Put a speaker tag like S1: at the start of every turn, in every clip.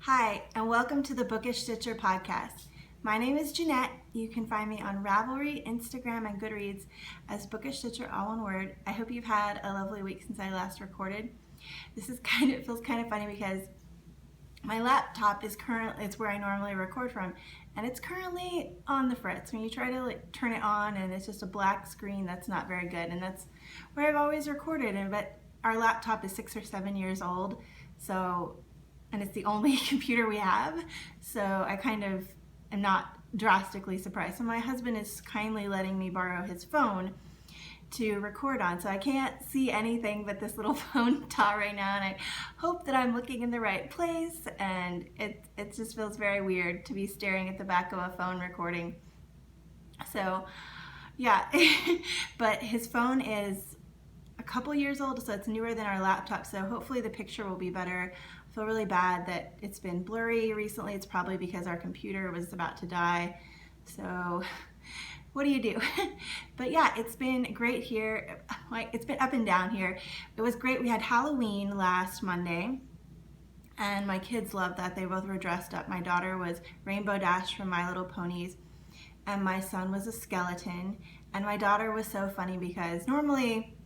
S1: Hi, and welcome to the BookishStitcher podcast. My name is Jeanette. You can find me on Ravelry, Instagram, and Goodreads as BookishStitcher, all one word. I hope you've had a lovely week since I last recorded. This is feels kind of funny because my laptop is it's where I normally record from, and it's currently on the fritz. When you try to turn it on, and it's just a black screen, that's not very good. And that's where I've always recorded. But our laptop is 6 or 7 years old, and it's the only computer we have, so I kind of am not drastically surprised. So my husband is kindly letting me borrow his phone to record on, so I can't see anything but this little phone dot right now, and I hope that I'm looking in the right place, and it just feels very weird to be staring at the back of a phone recording. So yeah, but his phone is a couple years old, so it's newer than our laptop, so hopefully the picture will be better. I feel really bad that it's been blurry recently. It's probably because our computer was about to die, so what do you do? But yeah, it's been great here. It's been up and down here. It was great. We had Halloween last Monday, and my kids loved that. They both were dressed up. My daughter was Rainbow Dash from My Little Ponies, and my son was a skeleton. And my daughter was so funny because normally,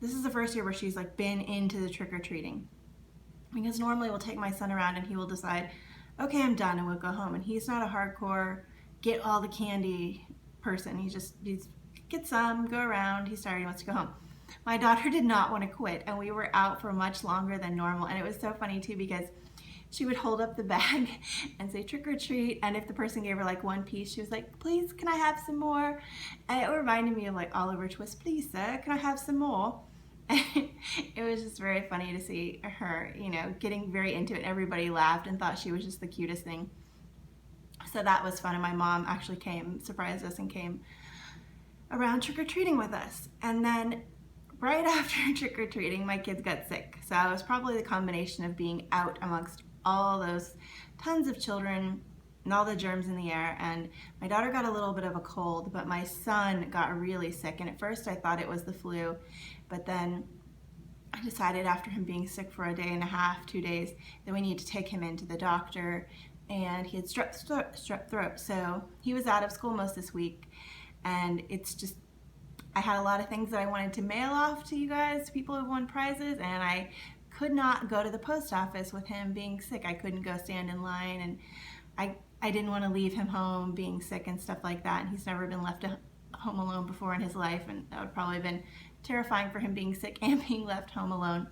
S1: this is the first year where she's been into the trick-or-treating. Because normally we'll take my son around and he will decide, okay, I'm done, and we'll go home. And he's not a hardcore, get all the candy person. He's get some, go around, he's tired, he wants to go home. My daughter did not want to quit, and we were out for much longer than normal. And it was so funny too because she would hold up the bag and say trick or treat, and if the person gave her one piece, she was like, please, can I have some more? And it reminded me of Oliver Twist, please sir, can I have some more? It was just very funny to see her, getting very into it. Everybody laughed and thought she was just the cutest thing. So that was fun, and my mom actually surprised us and came around trick-or-treating with us. And then right after trick-or-treating, my kids got sick. So it was probably the combination of being out amongst all those tons of children and all the germs in the air. And my daughter got a little bit of a cold, but my son got really sick. And at first I thought it was the flu, but then I decided after him being sick for a day and a half, 2 days, that we need to take him into the doctor. And he had strep throat. So he was out of school most this week. And I had a lot of things that I wanted to mail off to you guys, people who won prizes, and I could not go to the post office with him being sick. I couldn't go stand in line, and I didn't want to leave him home being sick and stuff like that. And he's never been left home alone before in his life, and that would probably have been terrifying for him being sick and being left home alone.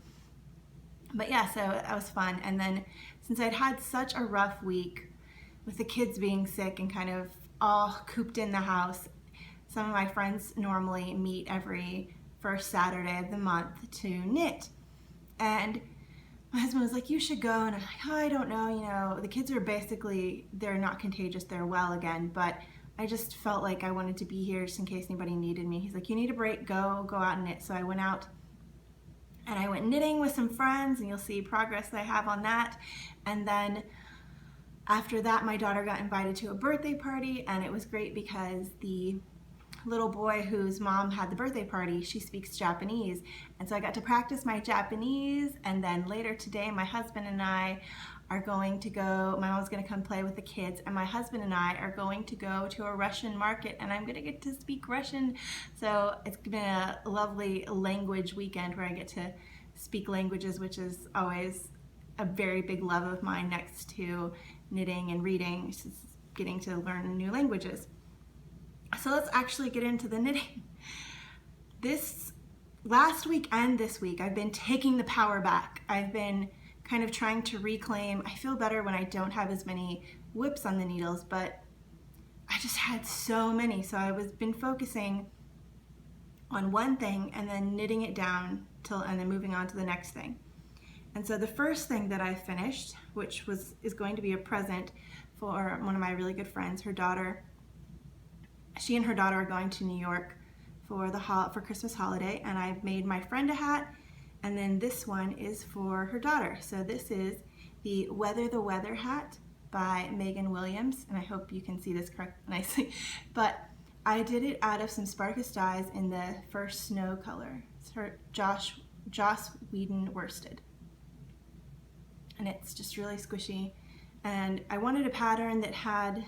S1: But yeah, so that was fun. And then since I'd had such a rough week with the kids being sick and kind of all cooped in the house, some of my friends normally meet every first Saturday of the month to knit. And my husband was like, you should go. And I'm like, oh, I don't know. The kids are they're not contagious. They're well again. But I just felt like I wanted to be here just in case anybody needed me. He's like, you need a break. Go out and knit. So I went out and I went knitting with some friends, and you'll see progress that I have on that. And then after that, my daughter got invited to a birthday party, and it was great because the little boy whose mom had the birthday party, she speaks Japanese, and so I got to practice my Japanese. And then later today, my husband and I are going to go, my mom's going to come play with the kids, and my husband and I are going to go to a Russian market, and I'm going to get to speak Russian. So it's been a lovely language weekend where I get to speak languages, which is always a very big love of mine next to knitting and reading. It's just getting to learn new languages. So let's actually get into the knitting. This last week and this week, I've been taking the power back. I've been kind of trying to reclaim. I feel better when I don't have as many whips on the needles, but I just had so many. So been focusing on one thing and then knitting it down and then moving on to the next thing. And so the first thing that I finished, which is going to be a present for one of my really good friends, her daughter. She and her daughter are going to New York for Christmas holiday, and I've made my friend a hat, and then this one is for her daughter. So this is the Weather the Weather hat by Megan Williams, and I hope you can see this nicely. But I did it out of some Spartikles dyes in the first snow color. It's her Joss Whedon worsted, and it's just really squishy. And I wanted a pattern that had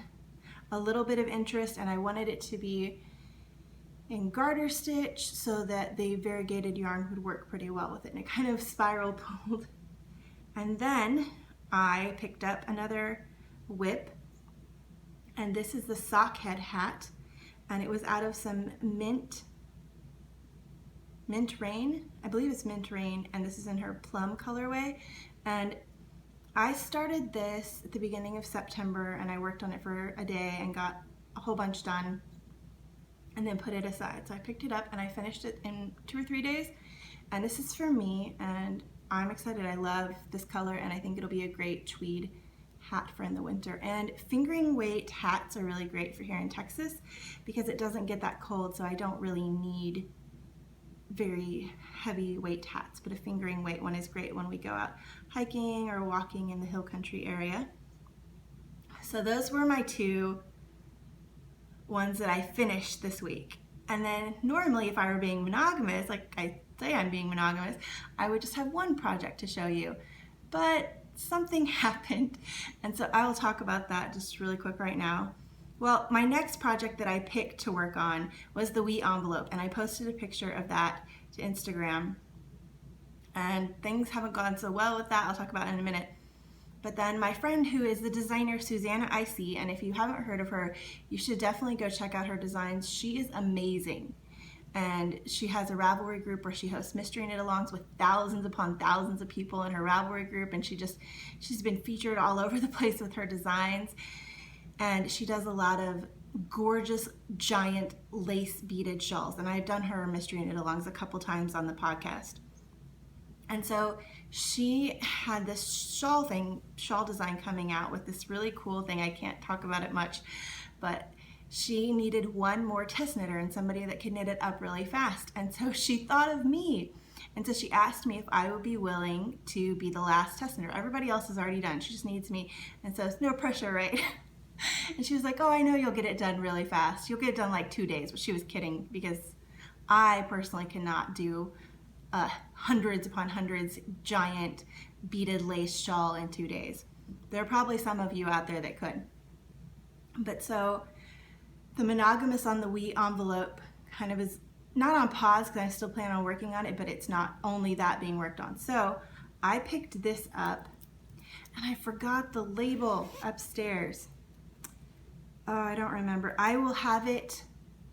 S1: a little bit of interest, and I wanted it to be in garter stitch so that the variegated yarn would work pretty well with it. And it kind of spiral pulled. And then I picked up another WIP, and this is the Sockhead hat, and it was out of some mint rain. I believe it's mint rain, and this is in her plum colorway. And I started this at the beginning of September, and I worked on it for a day and got a whole bunch done and then put it aside. So I picked it up and I finished it in 2 or 3 days, and this is for me, and I'm excited. I love this color, and I think it'll be a great tweed hat for in the winter. And fingering weight hats are really great for here in Texas because it doesn't get that cold, so I don't really need very heavy weight hats, but a fingering weight one is great when we go out hiking or walking in the hill country area. So those were my 2 ones that I finished this week. And then normally if I were being monogamous, like I say I'm being monogamous, I would just have 1 project to show you. But something happened, and so I will talk about that just really quick right now. Well, my next project that I picked to work on was the WE envelope, and I posted a picture of that to Instagram. And things haven't gone so well with that. I'll talk about it in a minute. But then my friend who is the designer, Susanna Icy, and if you haven't heard of her, you should definitely go check out her designs. She is amazing. And she has a Ravelry group where she hosts mystery knit-alongs with thousands upon thousands of people in her Ravelry group, and she's been featured all over the place with her designs. And she does a lot of gorgeous giant lace beaded shawls, and I've done her mystery knit-alongs a couple times on the podcast. And so she had this shawl design coming out with this really cool thing. I can't talk about it much, but she needed 1 more test knitter and somebody that could knit it up really fast. And so she thought of me. And so she asked me if I would be willing to be the last test knitter. Everybody else is already done. She just needs me. And so it's no pressure, right? And she was like, oh, I know you'll get it done really fast. You'll get it done like 2 days. But she was kidding, because I personally cannot do hundreds upon hundreds giant beaded lace shawl in 2 days. There are probably some of you out there that could. But so the monogamous on the WE envelope kind of is not on pause because I still plan on working on it, but it's not only that being worked on. So I picked this up, and I forgot the label upstairs. Oh, I don't remember. I will have it,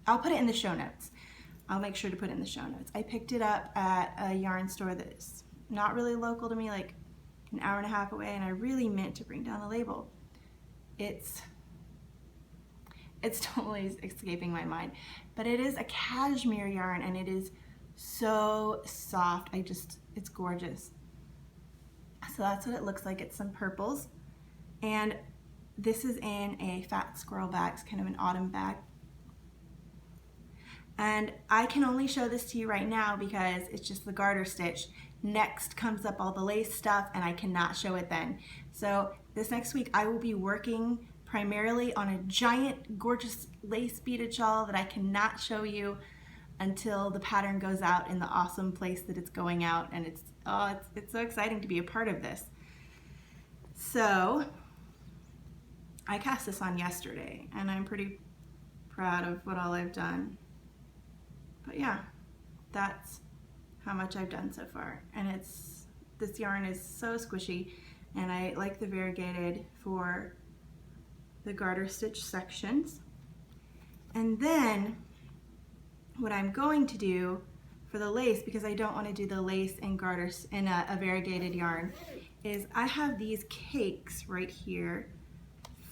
S1: I'll put it in the show notes. I'll make sure to put it in the show notes. I picked it up at a yarn store that's not really local to me, like an hour and a half away, and I really meant to bring down the label. It's totally escaping my mind. But it is a cashmere yarn, and it is so soft. It's gorgeous. So that's what it looks like. It's some purples. And this is in a fat squirrel bag. It's kind of an autumn bag. And I can only show this to you right now because it's just the garter stitch. Next comes up all the lace stuff, and I cannot show it then. So this next week I will be working primarily on a giant gorgeous lace beaded shawl that I cannot show you until the pattern goes out in the awesome place that it's going out. And it's so exciting to be a part of this. So I cast this on yesterday, and I'm pretty proud of what all I've done. But yeah, that's how much I've done so far. And this yarn is so squishy, and I like the variegated for the garter stitch sections. And then what I'm going to do for the lace, because I don't want to do the lace and garters in a variegated yarn, is I have these cakes right here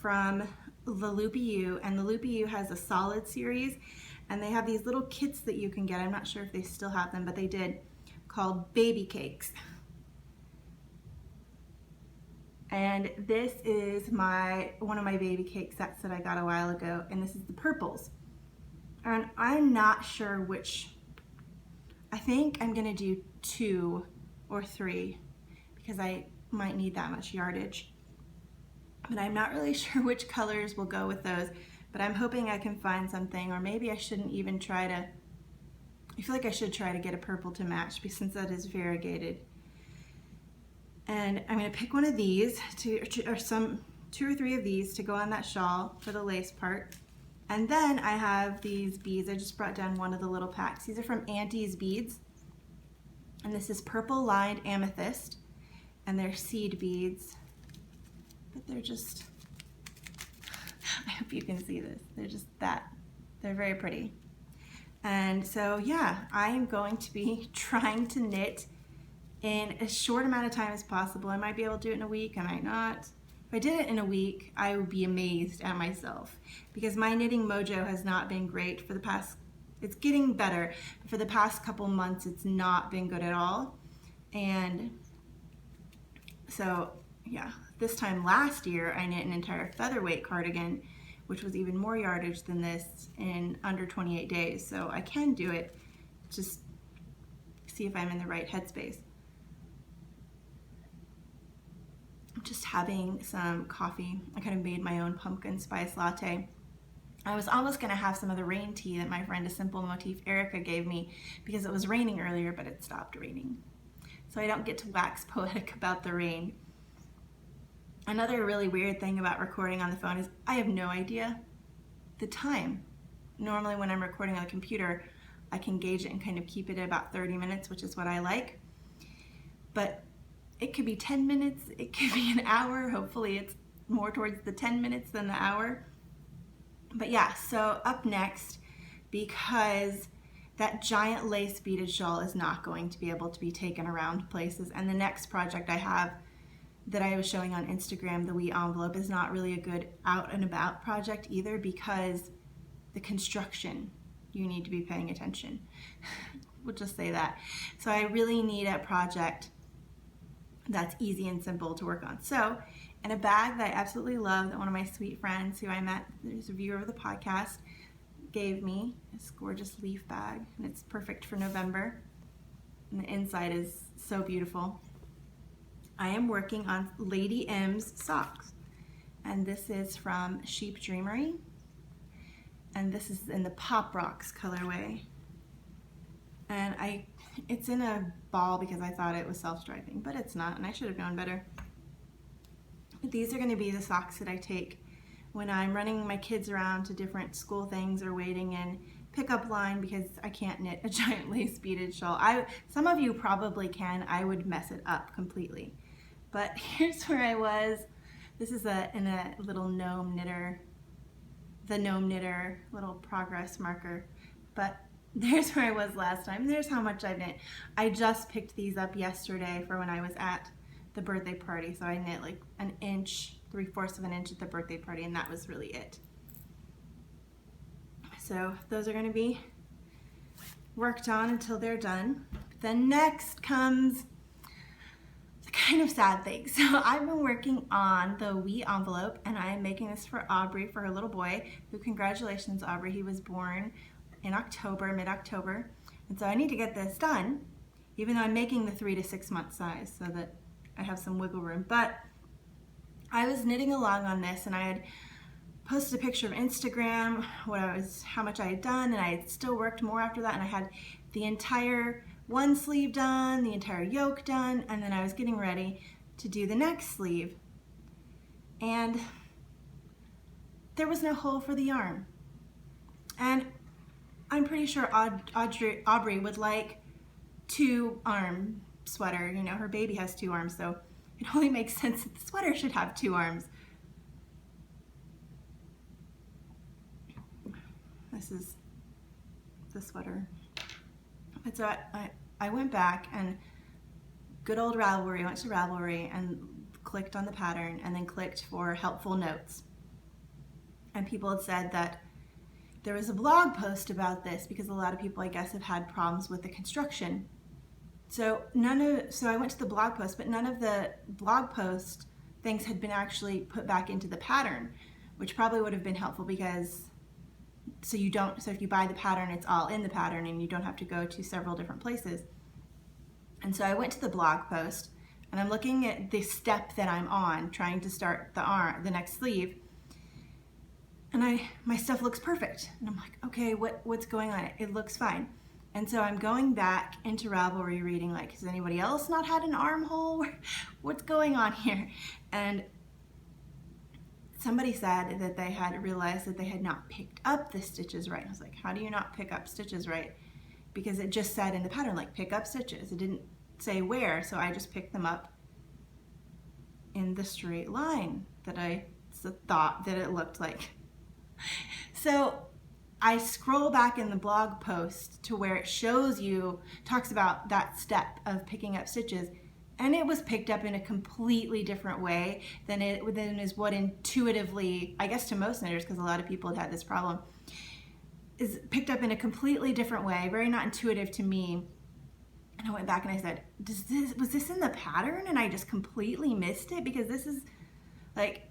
S1: from the Loopy U, and the Loopy U has a solid series, and they have these little kits that you can get. I'm not sure if they still have them, but they did, called baby cakes. And this is one of my baby cake sets that I got a while ago, and this is the purples. And I'm not sure which. I think I'm gonna do 2 or 3 because I might need that much yardage. But I'm not really sure which colors will go with those, but I'm hoping I can find something, or maybe I shouldn't even try to, I feel like I should try to get a purple to match since that is variegated. And I'm gonna pick one of these, or some 2 or 3 of these to go on that shawl for the lace part. And then I have these beads. I just brought down one of the little packs. These are from Auntie's Beads. And this is purple lined amethyst. And they're seed beads. But they're just, I hope you can see this. They're just that. They're very pretty. And so yeah, I am going to be trying to knit in as short amount of time as possible. I might be able to do it in a week, I might not. If I did it in a week, I would be amazed at myself because my knitting mojo has not been great for the past, it's getting better, but for the past couple months it's not been good at all. And so yeah, this time last year I knit an entire featherweight cardigan, which was even more yardage than this, in under 28 days. So I can do it, just see if I'm in the right headspace. I'm just having some coffee. I kind of made my own pumpkin spice latte. I was almost gonna have some of the rain tea that my friend A Simple Motif Erica gave me because it was raining earlier, but it stopped raining. So I don't get to wax poetic about the rain. Another really weird thing about recording on the phone is I have no idea the time. Normally when I'm recording on the computer, I can gauge it and kind of keep it at about 30 minutes, which is what I like. But it could be 10 minutes, it could be an hour. Hopefully it's more towards the 10 minutes than the hour. But yeah, so up next, because that giant lace beaded shawl is not going to be able to be taken around places, and the next project I have that I was showing on Instagram, the wee envelope, is not really a good out and about project either because the construction, you need to be paying attention. We'll just say that. So I really need a project that's easy and simple to work on. So in a bag that I absolutely love, that one of my sweet friends who I met, there's a viewer of the podcast, gave me, this gorgeous leaf bag, and it's perfect for November. And the inside is so beautiful. I am working on Lady M's socks, and this is from Sheep Dreamery, and this is in the Pop Rocks colorway. And it's in a ball because I thought it was self-striping, but it's not, and I should have known better. These are going to be the socks that I take when I'm running my kids around to different school things or waiting in pickup line because I can't knit a giant lace beaded shawl. Some of you probably can. I would mess it up completely. But here's where I was. This is in a little gnome knitter, the gnome knitter little progress marker. But there's where I was last time. There's how much I've knit. I just picked these up yesterday for when I was at the birthday party. So I knit like an inch, 3/4 of an inch at the birthday party, and that was really it. So those are going to be worked on until they're done. Then next comes the kind of sad thing. So I've been working on the wee envelope, and I am making this for Aubrey, for her little boy, who, congratulations Aubrey, he was born in October, mid-October. And so I need to get this done, even though I'm making the 3 to 6 month size so that I have some wiggle room. But I was knitting along on this, and I had posted a picture of Instagram, how much I had done, and I had still worked more after that, and I had the entire one sleeve done, the entire yoke done, and then I was getting ready to do the next sleeve. And there was no hole for the arm. And I'm pretty sure Aubrey would like 2-arm sweater. You know, her baby has 2 arms, so it only makes sense that the sweater should have 2 arms. This is the sweater. And so I went back and good old Ravelry, went to Ravelry and clicked on the pattern and then clicked for helpful notes. And people had said that there was a blog post about this because a lot of people, I guess, have had problems with the construction. So I went to the blog post, but none of the blog post things had been actually put back into the pattern, which probably would have been helpful because so if you buy the pattern, it's all in the pattern and you don't have to go to several different places. And so I went to the blog post and I'm looking at the step that I'm on, trying to start the next sleeve. And my stuff looks perfect. And I'm like, okay, what's going on? It looks fine. And so I'm going back into Ravelry reading, like, has anybody else not had an armhole? What's going on here? And somebody said that they had realized that they had not picked up the stitches right. I was like, how do you not pick up stitches right? Because it just said in the pattern, like, pick up stitches. It didn't say where, so I just picked them up in the straight line that I thought that it looked like. So I scroll back in the blog post to where it shows you, talks about that step of picking up stitches, and it was picked up in a completely different way than is what intuitively, I guess to most knitters, because a lot of people had this problem, is picked up in a completely different way, very not intuitive to me. And I went back and I said, was this in the pattern? And I just completely missed it, because this is like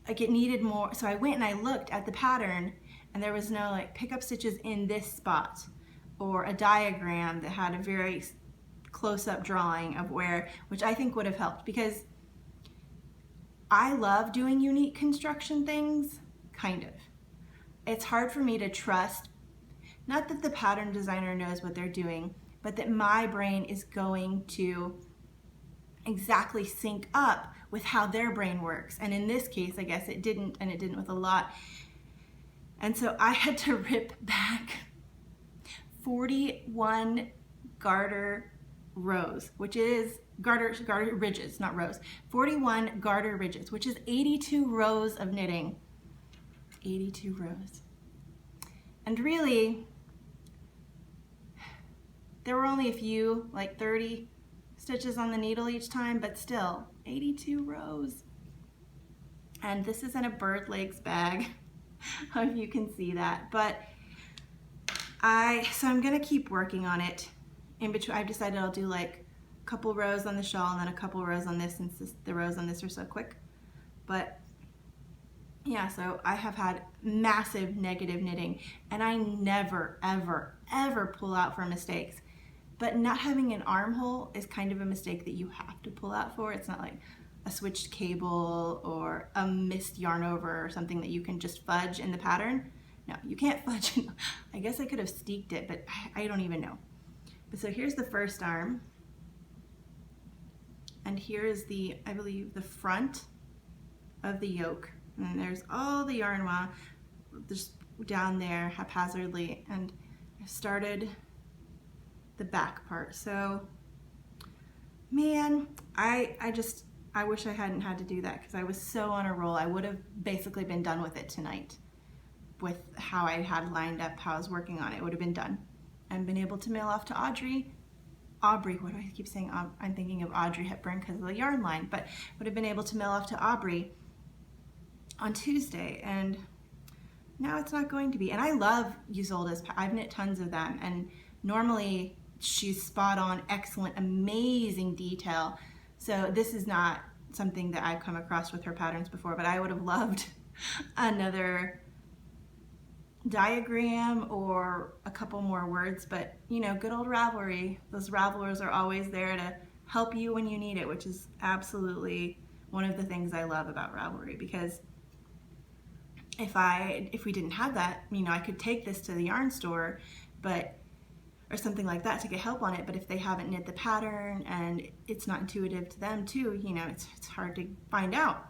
S1: it needed more. So I went and I looked at the pattern, and there was no like pick up stitches in this spot, or a diagram that had a very close-up drawing of where, which I think would have helped, because I love doing unique construction things, kind of. It's hard for me to trust, not that the pattern designer knows what they're doing, but that my brain is going to exactly sync up with how their brain works. And in this case, I guess it didn't, and it didn't with a lot. And so I had to rip back 41 garter rows, which is garter ridges, not rows. 41 garter ridges, which is 82 rows of knitting. 82 rows. And really, there were only a few, like 30 stitches on the needle each time, but still 82 rows. And this is in a bird legs bag, if you can see that. But so I'm gonna keep working on it. In between, I've decided I'll do like a couple rows on the shawl and then a couple rows on this, since the rows on this are so quick. But yeah, so I have had massive negative knitting, and I never, ever, ever pull out for mistakes. But not having an armhole is kind of a mistake that you have to pull out for. It's not like a switched cable or a missed yarn over or something that you can just fudge in the pattern. No, you can't fudge. I guess I could have steeked it, but I don't even know. But so here's the first arm. And here is the, I believe, the front of the yoke. And there's all the yarn wound just down there haphazardly. And I started the back part. So, man, I wish I hadn't had to do that, because I was so on a roll. I would have basically been done with it tonight with how I had lined up, how I was working on it. It would have been done and been able to mail off to Aubrey, what do I keep saying? I'm thinking of Audrey Hepburn because of the yarn line, but would have been able to mail off to Aubrey on Tuesday, and now it's not going to be. And I love Isolde's, I've knit tons of them, and normally she's spot on, excellent, amazing detail. So this is not something that I've come across with her patterns before, but I would have loved another diagram or a couple more words. But you know, good old Ravelry, those Ravelers are always there to help you when you need it, which is absolutely one of the things I love about Ravelry, because if we didn't have that, you know, I could take this to the yarn store, or something like that, to get help on it. But if they haven't knit the pattern and it's not intuitive to them too, you know, it's hard to find out.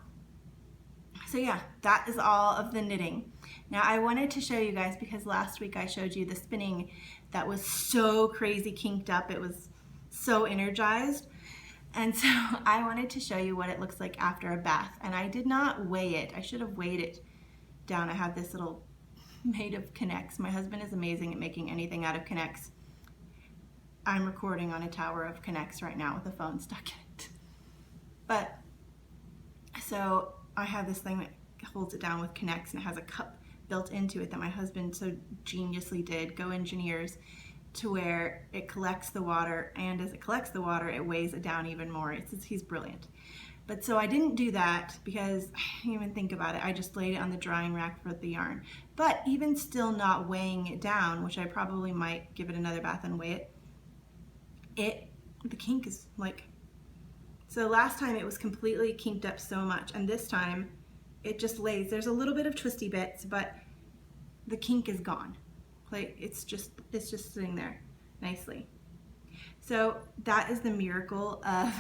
S1: So yeah, that is all of the knitting. Now I wanted to show you guys, because last week I showed you the spinning that was so crazy kinked up. It was so energized. And so I wanted to show you what it looks like after a bath. And I did not weigh it. I should have weighed it down. I have this little made of Connects. My husband is amazing at making anything out of Connects. I'm recording on a tower of Connects right now with a phone stuck in it. But so I have this thing that holds it down with Connects, and it has a cup built into it that my husband so geniusly did, go engineers, to where it collects the water, and as it collects the water, it weighs it down even more. He's brilliant. But so I didn't do that because I didn't even think about it. I just laid it on the drying rack for the yarn. But even still not weighing it down, which I probably might give it another bath and weigh it, the kink is like, so last time it was completely kinked up so much, and this time it just lays. There's a little bit of twisty bits, but the kink is gone. Like it's just sitting there nicely. So that is the miracle of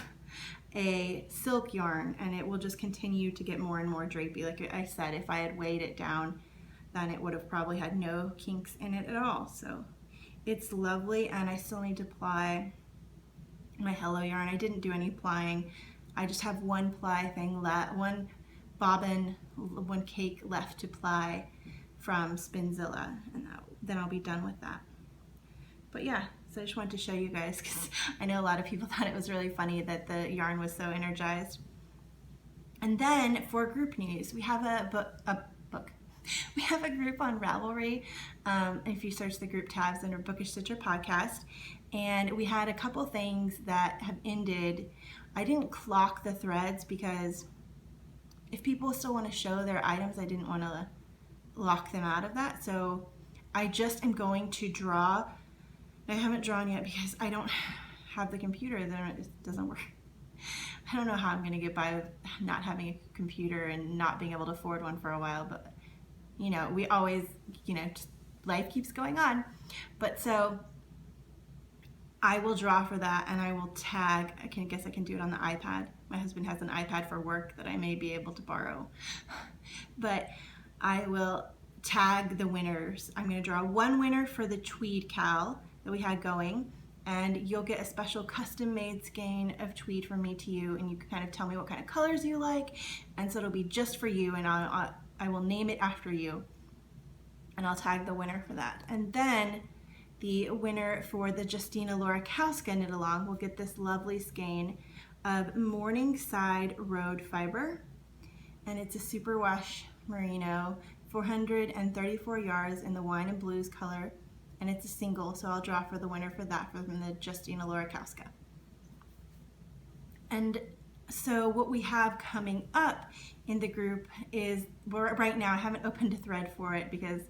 S1: a silk yarn, and it will just continue to get more and more drapey. Like I said, if I had weighed it down, then it would have probably had no kinks in it at all. So it's lovely, and I still need to ply my Hello yarn. I didn't do any plying. I just have one ply thing left, one bobbin, one cake left to ply from Spinzilla, and then I'll be done with that. But yeah, so I just wanted to show you guys, because I know a lot of people thought it was really funny that the yarn was so energized. And then for group news, we have we have a group on Ravelry. If you search the group tabs under BookishStitcher podcast, and we had a couple things that have ended. I didn't clock the threads because if people still want to show their items, I didn't want to lock them out of that. So I just am going to draw. I haven't drawn yet because I don't have the computer. Then it doesn't work. I don't know how I'm going to get by with not having a computer and not being able to afford one for a while, but you know, we always, you know, just life keeps going on. But so I will draw for that, and I will tag. I guess I can do it on the iPad. My husband has an iPad for work that I may be able to borrow. But I will tag the winners. I'm going to draw one winner for the tweed cowl that we had going, and you'll get a special custom made skein of tweed from me to you, and you can kind of tell me what kind of colors you like, and so it'll be just for you, and I will name it after you, and I'll tag the winner for that. And then the winner for the Justina Lorikowska knit along will get this lovely skein of Morningside Road fiber, and it's a superwash merino, 434 yards in the wine and blues color, and it's a single, so I'll draw for the winner for that from the Justina Lorikowska. And so what we have coming up in the group is, right now I haven't opened a thread for it because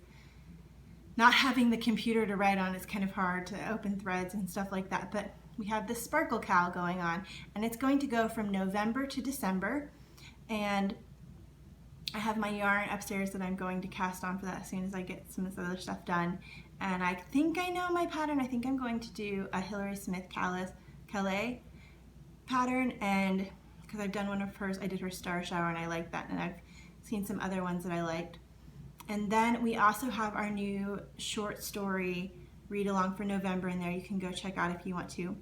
S1: not having the computer to write on is kind of hard to open threads and stuff like that, but we have the Sparkle Cowl going on, and it's going to go from November to December, and I have my yarn upstairs that I'm going to cast on for that as soon as I get some of this other stuff done. And I think I know my pattern. I think I'm going to do a Hilary Smith Calais pattern, and because I've done one of hers, I did her Star Shower and I like that, and I've seen some other ones that I liked. And then we also have our new short story read along for November in there. You can go check out if you want to.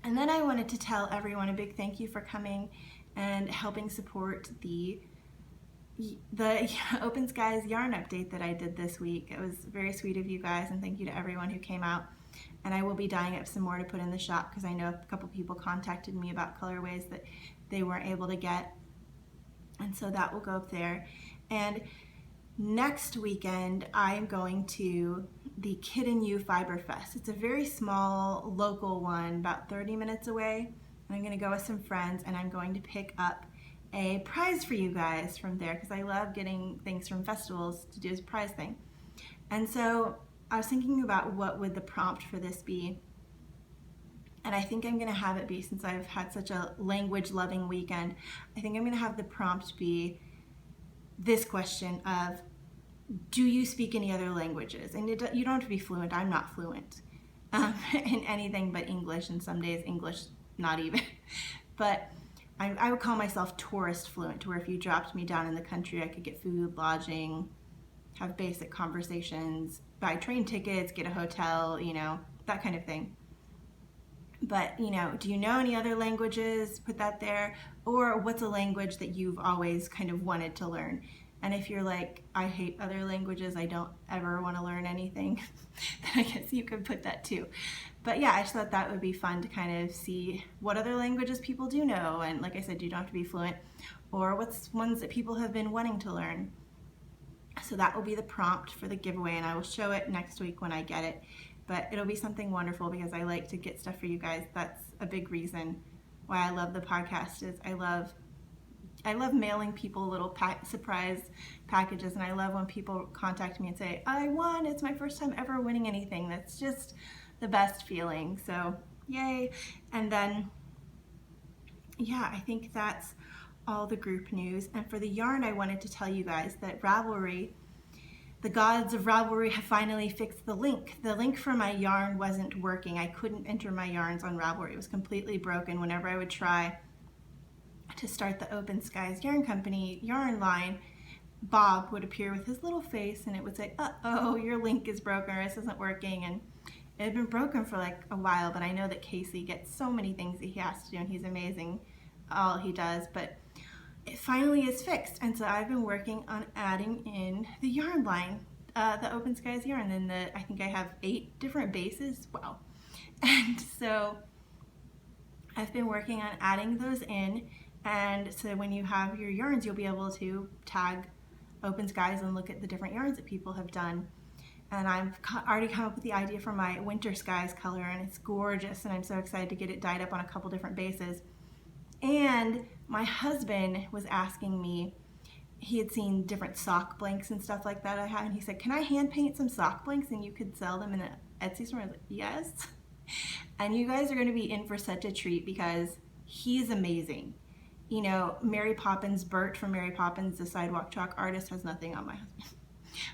S1: And then I wanted to tell everyone a big thank you for coming and helping support the Open Skies yarn update that I did this week. It was very sweet of you guys, and thank you to everyone who came out. And I will be dyeing up some more to put in the shop because I know a couple people contacted me about colorways that they weren't able to get, and so that will go up there. And next weekend I'm going to the Kid and You Fiber Fest. It's a very small local one, about 30 minutes away. I'm going to go with some friends, and I'm going to pick up a prize for you guys from there because I love getting things from festivals to do as a prize thing. And so I was thinking about what would the prompt for this be, and I think I'm going to have it be, since I've had such a language loving weekend, I think I'm going to have the prompt be this question of, do you speak any other languages? And you don't have to be fluent. I'm not fluent in anything but English, and some days English not even. But I would call myself tourist fluent, to where if you dropped me down in the country, I could get food, lodging, have basic conversations, buy train tickets, get a hotel, you know, that kind of thing. But, you know, do you know any other languages? Put that there. Or what's a language that you've always kind of wanted to learn? And if you're like, I hate other languages, I don't ever want to learn anything, then I guess you could put that too. But yeah, I just thought that would be fun to kind of see what other languages people do know. And like I said, you don't have to be fluent. Or what's ones that people have been wanting to learn. So that will be the prompt for the giveaway, and I will show it next week when I get it. But it'll be something wonderful because I like to get stuff for you guys. That's a big reason why I love the podcast. Is I love mailing people little surprise packages, and I love when people contact me and say, I won, it's my first time ever winning anything. That's just the best feeling. So yay. And then yeah, I think that's all the group news. And for the yarn, I wanted to tell you guys that Ravelry, the gods of Ravelry, have finally fixed the link. The link for my yarn wasn't working. I couldn't enter my yarns on Ravelry. It was completely broken. Whenever I would try, to start the Open Skies Yarn Company yarn line, Bob would appear with his little face and it would say, uh-oh, your link is broken, or this isn't working. And it had been broken for like a while, but I know that Casey gets so many things that he has to do, and he's amazing all he does, but it finally is fixed. And so I've been working on adding in the yarn line, the Open Skies yarn, and I think I have 8 different bases. Wow. And so I've been working on adding those in, and so when you have your yarns, you'll be able to tag Open Skies and look at the different yarns that people have done. And I've already come up with the idea for my Winter Skies color, and it's gorgeous, and I'm so excited to get it dyed up on a couple different bases. And my husband was asking me, he had seen different sock blanks and stuff like that I had, and he said, can I hand paint some sock blanks and you could sell them in the Etsy store? I was like, yes. And you guys are going to be in for such a treat because he's amazing. You know, Mary Poppins, Bert from Mary Poppins, the sidewalk chalk artist, has nothing on my husband.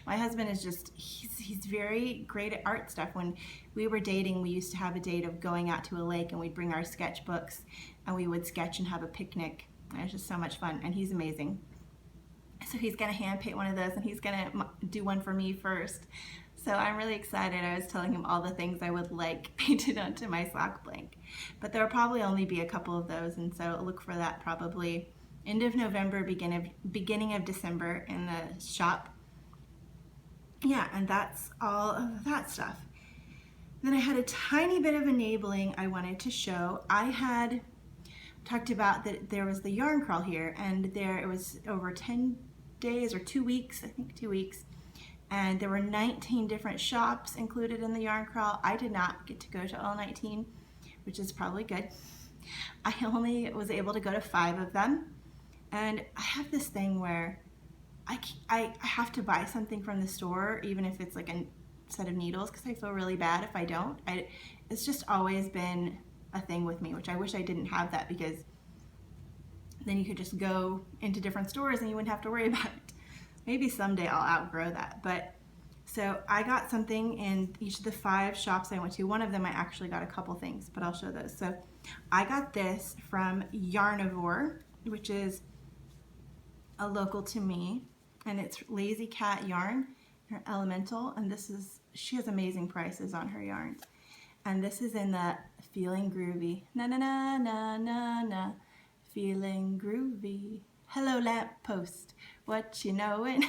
S1: My husband is just, he's very great at art stuff. When we were dating, we used to have a date of going out to a lake, and we'd bring our sketchbooks and we would sketch and have a picnic. It was just so much fun, and he's amazing. So he's gonna hand paint one of those, and he's gonna do one for me first. So I'm really excited. I was telling him all the things I would like painted onto my sock blank. But there'll probably only be a couple of those, and so look for that probably end of November, beginning of December in the shop. Yeah, and that's all of that stuff. Then I had a tiny bit of enabling I wanted to show. I had talked about that there was the yarn crawl here, and it was over 10 days or 2 weeks, I think 2 weeks, and there were 19 different shops included in the yarn crawl. I did not get to go to all 19, which is probably good. I only was able to go to 5 of them, and I have this thing where I have to buy something from the store, even if it's like a set of needles, because I feel really bad if I don't. It's just always been a thing with me, which I wish I didn't have that, because then you could just go into different stores and you wouldn't have to worry about it. Maybe someday I'll outgrow that. But so I got something in each of the 5 shops I went to. One of them I actually got a couple things, but I'll show those. So I got this from Yarnivore, which is a local to me, and it's Lazy Cat yarn, her elemental, and she has amazing prices on her yarns. And this is in the Feeling Groovy, na na na na na na, feeling groovy. Hello lamppost, what you knowin'?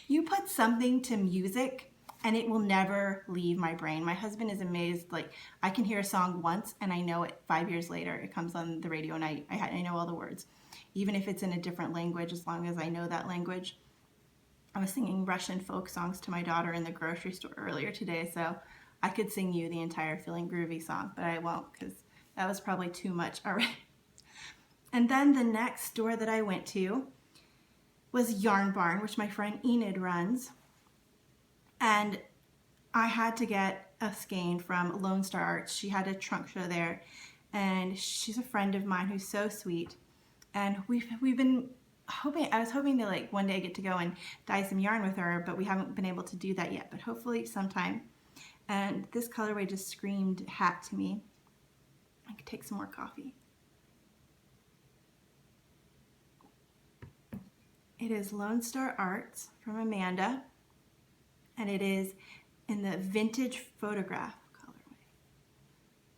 S1: You put something to music and it will never leave my brain. My husband is amazed. Like, I can hear a song once and I know it 5 years later. It comes on the radio and I know all the words. Even if it's in a different language, as long as I know that language. I was singing Russian folk songs to my daughter in the grocery store earlier today, so I could sing you the entire Feeling Groovy song, but I won't, because that was probably too much already. And then the next store that I went to was Yarn Barn, which my friend Enid runs. And I had to get a skein from Lonestar Arts. She had a trunk show there, and she's a friend of mine who's so sweet. And we've been hoping, I was hoping to like one day get to go and dye some yarn with her, but we haven't been able to do that yet, but hopefully sometime. And this colorway just screamed hat to me. I could take some more coffee. It is Lonestar Arts from Amanda, and it is in the Vintage Photograph colorway.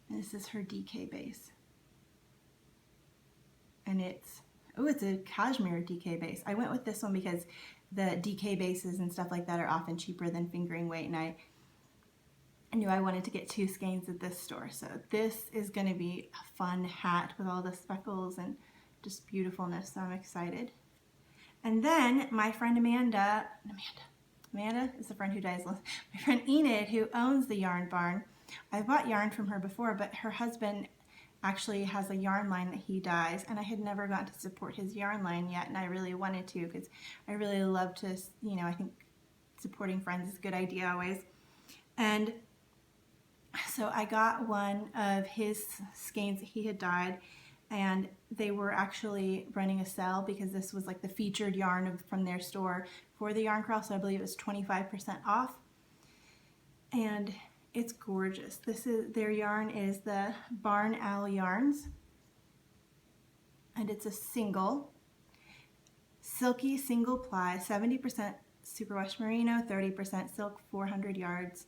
S1: And this is her DK base. And it's a cashmere DK base. I went with this one because the DK bases and stuff like that are often cheaper than fingering weight, and I knew I wanted to get 2 skeins at this store. So this is going to be a fun hat with all the speckles and just beautifulness, so I'm excited. And then my friend Amanda is the friend who dyes. My friend Enid, who owns the Yarn Barn, I bought yarn from her before, but her husband actually has a yarn line that he dyes, and I had never gotten to support his yarn line yet, and I really wanted to, because I really love to, I think supporting friends is a good idea always. And so I got one of his skeins that he had dyed, and they were actually running a sale because this was like the featured yarn from their store for the yarn crawl, so I believe it was 25% off. And it's gorgeous. Their yarn is the Barn Owl yarns, and it's a single, silky single ply, 70% superwash merino, 30% silk, 400 yards.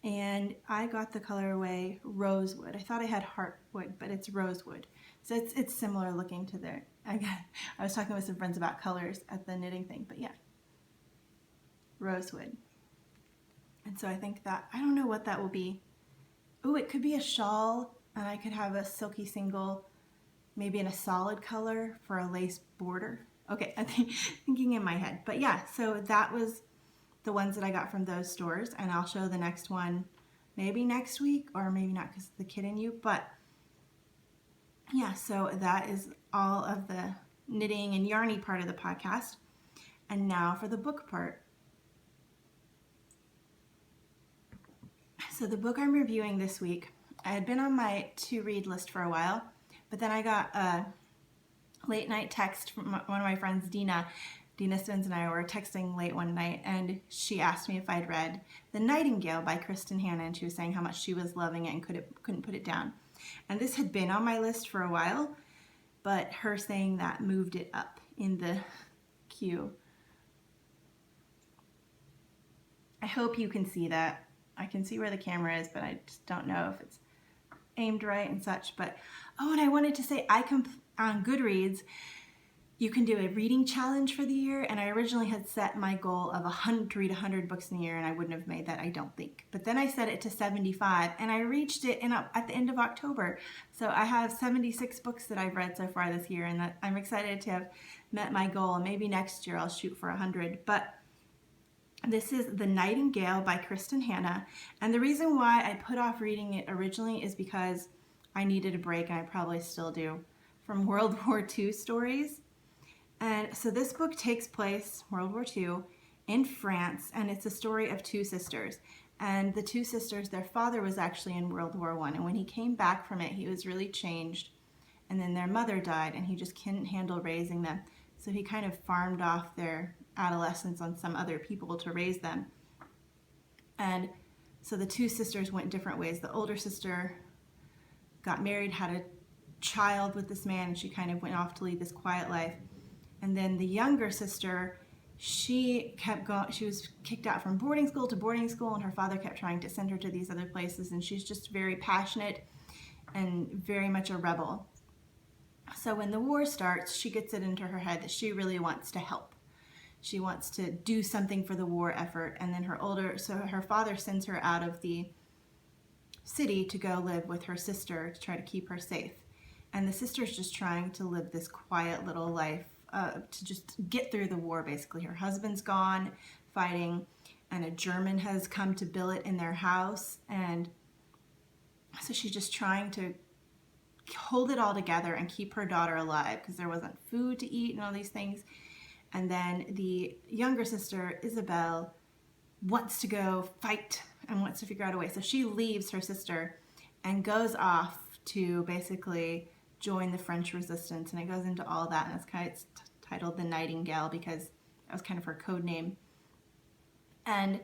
S1: And I got the colorway Rosewood. I thought I had Heartwood, but it's Rosewood. So it's similar looking to their, I was talking with some friends about colors at the knitting thing, but yeah, Rosewood. And so I think that, I don't know what that will be. Oh, it could be a shawl, and I could have a silky single, maybe in a solid color for a lace border. Okay, I'm thinking in my head. But yeah, so that was the ones that I got from those stores, and I'll show the next one maybe next week, or maybe not because of the kid in you. But yeah, so that is all of the knitting and yarny part of the podcast. And now for the book part. So the book I'm reviewing this week, I had been on my to-read list for a while, but then I got a late night text from one of my friends, Dina Spins, and I were texting late one night, and she asked me if I'd read The Nightingale by Kristen, and she was saying how much she was loving it and couldn't put it down. And this had been on my list for a while, but her saying that moved it up in the queue. I hope you can see that. I can see where the camera is, but I just don't know if it's aimed right and such. But oh, and I wanted to say on Goodreads, you can do a reading challenge for the year, and I originally had set my goal of to read 100 books in a year, and I wouldn't have made that, I don't think. But then I set it to 75, and I reached it at the end of October. So I have 76 books that I've read so far this year, and that I'm excited to have met my goal. Maybe next year I'll shoot for 100. But this is The Nightingale by Kristen, and the reason why I put off reading it originally is because I needed a break, and I probably still do, from World War II stories. And so this book takes place, World War II, in France, and it's a story of two sisters. And the two sisters, their father was actually in World War I, and when he came back from it, he was really changed. And then their mother died, and he just couldn't handle raising them. So he kind of farmed off their adolescence on some other people to raise them. And so the two sisters went different ways. The older sister got married, had a child with this man, and she kind of went off to lead this quiet life. And then the younger sister, she kept going. She was kicked out from boarding school to boarding school, and her father kept trying to send her to these other places, and she's just very passionate and very much a rebel. So when the war starts, she gets it into her head that she really wants to help. She wants to do something for the war effort, and then her father sends her out of the city to go live with her sister to try to keep her safe. And the sister's just trying to live this quiet little life to just get through the war, basically. Her husband's gone fighting, and a German has come to billet in their house, and so she's just trying to hold it all together and keep her daughter alive because there wasn't food to eat and all these things. And then the younger sister, Isabel, wants to go fight and wants to figure out a way. So she leaves her sister and goes off to basically join the French resistance, and it goes into all that, and it's titled The Nightingale because that was kind of her code name. And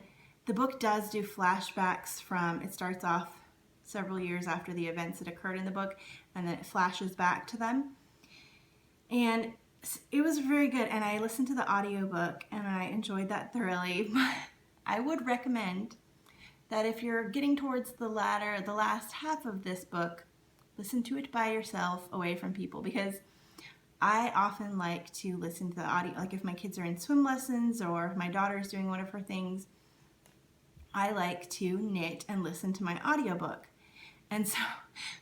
S1: the book does do flashbacks it starts off several years after the events that occurred in the book, and then it flashes back to them. And it was very good, and I listened to the audiobook, and I enjoyed that thoroughly. I would recommend that if you're getting towards the last half of this book, listen to it by yourself, away from people, because I often like to listen to the audio, like if my kids are in swim lessons or if my daughter's doing one of her things, I like to knit and listen to my audiobook. And so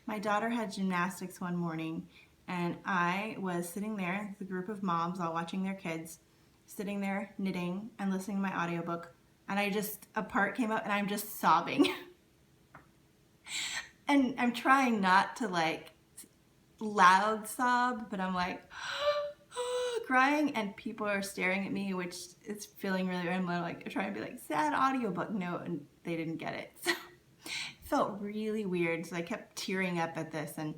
S1: my daughter had gymnastics one morning, and I was sitting there, the group of moms all watching their kids, sitting there knitting and listening to my audiobook, and a part came up and I'm just sobbing. And I'm trying not to loud sob, but I'm crying, and people are staring at me, which is feeling really weird. I'm trying to be sad audiobook. No, and they didn't get it. So it felt really weird. So I kept tearing up at this. And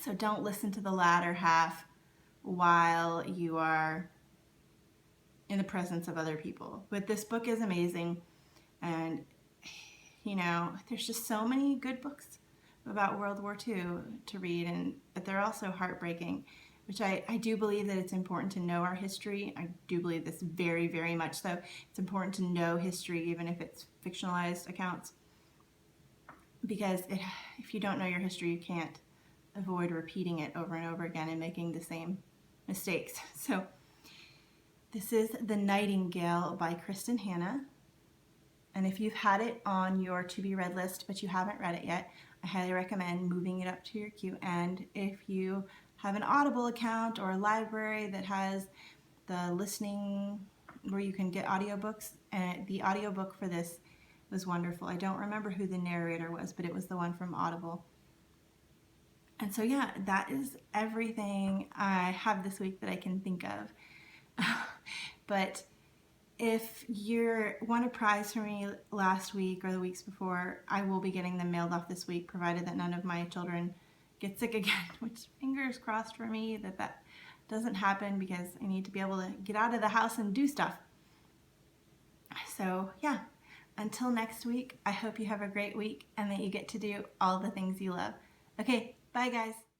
S1: so don't listen to the latter half while you are in the presence of other people. But this book is amazing. And there's just so many good books about World War II to read, but they're also heartbreaking, which I do believe that it's important to know our history. I do believe this very, very much so. It's important to know history, even if it's fictionalized accounts, because if you don't know your history, you can't avoid repeating it over and over again and making the same mistakes. So this is The Nightingale by Kristen Hanna. And if you've had it on your to be read list but you haven't read it yet, I highly recommend moving it up to your queue. And if you have an Audible account or a library that has the listening where you can get audiobooks, and the audiobook for this was wonderful. I don't remember who the narrator was, but it was the one from Audible. And so yeah, that is everything I have this week that I can think of. But if you won a prize from me last week or the weeks before, I will be getting them mailed off this week, provided that none of my children get sick again, which fingers crossed for me that doesn't happen, because I need to be able to get out of the house and do stuff. So yeah, until next week, I hope you have a great week and that you get to do all the things you love. Okay, bye guys.